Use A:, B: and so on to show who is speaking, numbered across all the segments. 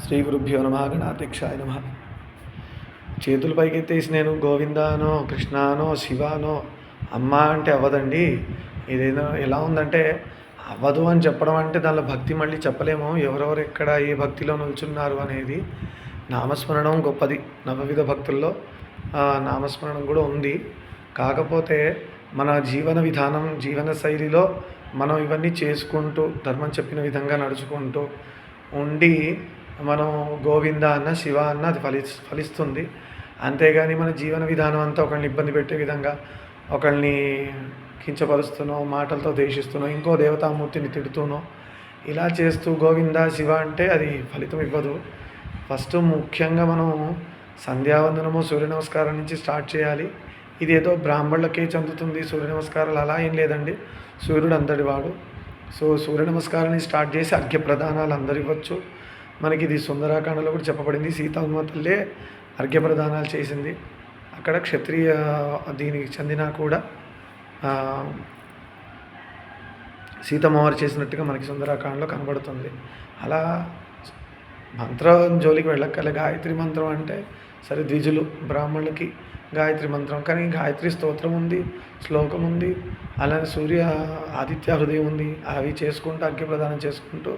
A: శ్రీ గురుభ్యో నమ గణాధ్యక్షాయ నమ. చేతులు పైకెత్తేసి నేను గోవిందానో కృష్ణానో శివానో అమ్మ అంటే అవ్వదండి. ఇదేదో ఎలా ఉందంటే అవ్వదు అని చెప్పడం అంటే దానిలో భక్తి మళ్ళీ చెప్పలేము. ఎవరెవరు ఎక్కడ ఏ భక్తిలో నిల్చున్నారు అనేది. నామస్మరణం గొప్పది. నవవిధ భక్తుల్లో నామస్మరణం కూడా ఉంది. కాకపోతే మన జీవన విధానం జీవన శైలిలో మనం ఇవన్నీ చేసుకుంటూ ధర్మం చెప్పిన విధంగా నడుచుకుంటూ ఉండి మనం గోవింద అన్న శివ అన్న అది ఫలిస్తుంది. అంతేగాని మన జీవన విధానం అంతా ఒకరిని ఇబ్బంది పెట్టే విధంగా ఒకరిని కించపరుస్తున్నాం, మాటలతో ద్వేషిస్తున్నాం, ఇంకో దేవతామూర్తిని తిడుతున్నాం, ఇలా చేస్తూ గోవింద శివ అంటే అది ఫలితం ఇవ్వదు. ఫస్ట్ ముఖ్యంగా మనం సంధ్యావందనము సూర్య నమస్కారం నుంచి స్టార్ట్ చేయాలి. ఇది ఏదో బ్రాహ్మణులకే చెందుతుంది సూర్య నమస్కారాలు, అలా ఏం లేదండి. సూర్యుడు అంతటి వాడు. సో సూర్య నమస్కారాన్ని స్టార్ట్ చేసి అర్ఘ్య ప్రదానాలు అందరు ఇవ్వచ్చు. మనకి ఇది సుందరాకాండలో కూడా చెప్పబడింది. సీతమ్మ తల్లే అర్ఘ్య ప్రదానాలు చేసింది. అక్కడ క్షత్రియ దీనికి చెందిన కూడా సీతమ్మవారు చేసినట్టుగా మనకి సుందరాకాండలో కనబడుతుంది. అలా మంత్రం జోలికి వెళ్ళక్కర్లే. గాయత్రి మంత్రం అంటే సరే ద్విజులు బ్రాహ్మణులకి గాయత్రి మంత్రం, కానీ గాయత్రి స్తోత్రం ఉంది, శ్లోకం ఉంది, అలానే సూర్య ఆదిత్య హృదయం ఉంది. అవి చేసుకుంటూ అర్ఘ్య ప్రదానం చేసుకుంటూ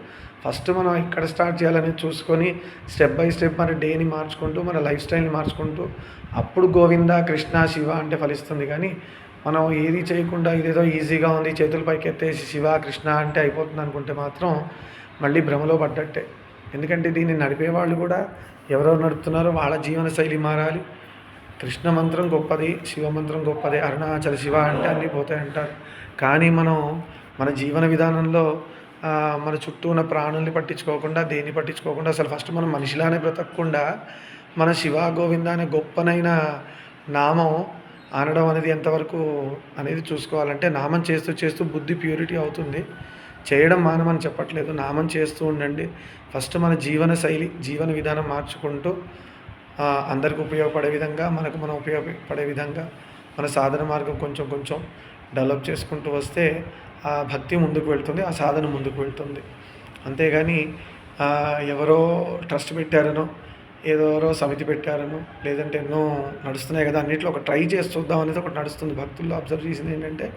A: ఫస్ట్ మనం ఇక్కడ స్టార్ట్ చేయాలని చూసుకొని స్టెప్ బై స్టెప్ మన డేని మార్చుకుంటూ మన లైఫ్ స్టైల్ని మార్చుకుంటూ అప్పుడు గోవింద కృష్ణ శివ అంటే ఫలిస్తుంది. కానీ మనం ఏది చేయకుండా ఇదేదో ఈజీగా ఉంది చేతుల పైకి ఎత్తేసి శివ కృష్ణ అంటే అయిపోతుంది అనుకుంటే మాత్రం మళ్ళీ భ్రమలో పడ్డట్టే. ఎందుకంటే దీన్ని నడిపేవాళ్ళు కూడా ఎవరెవరు నడుపుతున్నారో వాళ్ళ జీవన శైలి మారాలి. కృష్ణ మంత్రం గొప్పది, శివ మంత్రం గొప్పది, అరుణాచల శివ అంటే అన్నీ పోతాయి అంటారు. కానీ మనం మన జీవన విధానంలో మన చుట్టూ ఉన్న ప్రాణుల్ని పట్టించుకోకుండా దేన్ని పట్టించుకోకుండా అసలు ఫస్ట్ మనం మనిషిలానే బ్రతకకుండా మన శివ గోవింద అనే గొప్పనైన నామం అనడం అనేది ఎంతవరకు అనేది చూసుకోవాలంటే నామం చేస్తూ చేస్తూ బుద్ధి ప్యూరిటీ అవుతుంది. చేయడం మానమని చెప్పట్లేదు, నామం చేస్తూ ఉండండి. ఫస్ట్ మన జీవన శైలి జీవన విధానం మార్చుకుంటూ అందరికి ఉపయోగపడే విధంగా మనకు మనం ఉపయోగపడే విధంగా మన సాధన మార్గం కొంచెం కొంచెం డెవలప్ చేసుకుంటూ వస్తే ఆ భక్తి ముందుకు వెళ్తుంది, ఆ సాధన ముందుకు వెళ్తుంది. అంతేగాని ఎవరో ట్రస్ట్ పెట్టారనో ఎవరో సమితి పెట్టారనో లేదంటే ఎన్నో నడుస్తున్నాయి కదా అన్నింటిలో ఒక ట్రై చేసి చూద్దాం అనేది ఒకటి నడుస్తుంది. భక్తుల్లో అబ్జర్వ్ చేసింది ఏంటంటే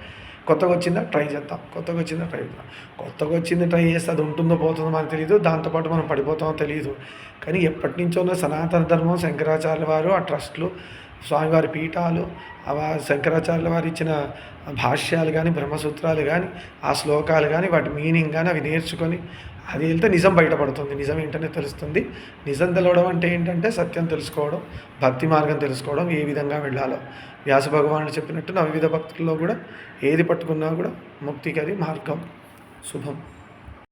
A: కొత్తగా వచ్చిందా ట్రై చేద్దాం, కొత్తగా వచ్చిందా ట్రై చేద్దాం. కొత్తగా వచ్చింది ట్రై చేస్తే అది ఉంటుందో పోతుందో మనకు తెలియదు, దాంతోపాటు మనం పడిపోతామో తెలియదు. కానీ ఎప్పటి నుంచో ఉన్న సనాతన ధర్మం శంకరాచార్యుల వారు ఆ ట్రస్ట్లు స్వామివారి పీఠాలు శంకరాచార్యుల వారు ఇచ్చిన భాష్యాలు కానీ బ్రహ్మసూత్రాలు కానీ ఆ శ్లోకాలు కానీ వాటి మీనింగ్ కానీ అవి నేర్చుకొని అది వెళ్తే నిజం బయటపడుతుంది. నిజం ఏంటనే తెలుస్తుంది. నిజం తెలవడం అంటే ఏంటంటే సత్యం తెలుసుకోవడం, భక్తి మార్గం తెలుసుకోవడం, ఏ విధంగా వెళ్ళాలో. వ్యాస భగవానుడు చెప్పినట్టు నవవిధ భక్తుల్లో కూడా ఏది పట్టుకున్నా కూడా ముక్తికి అది మార్గం. శుభం.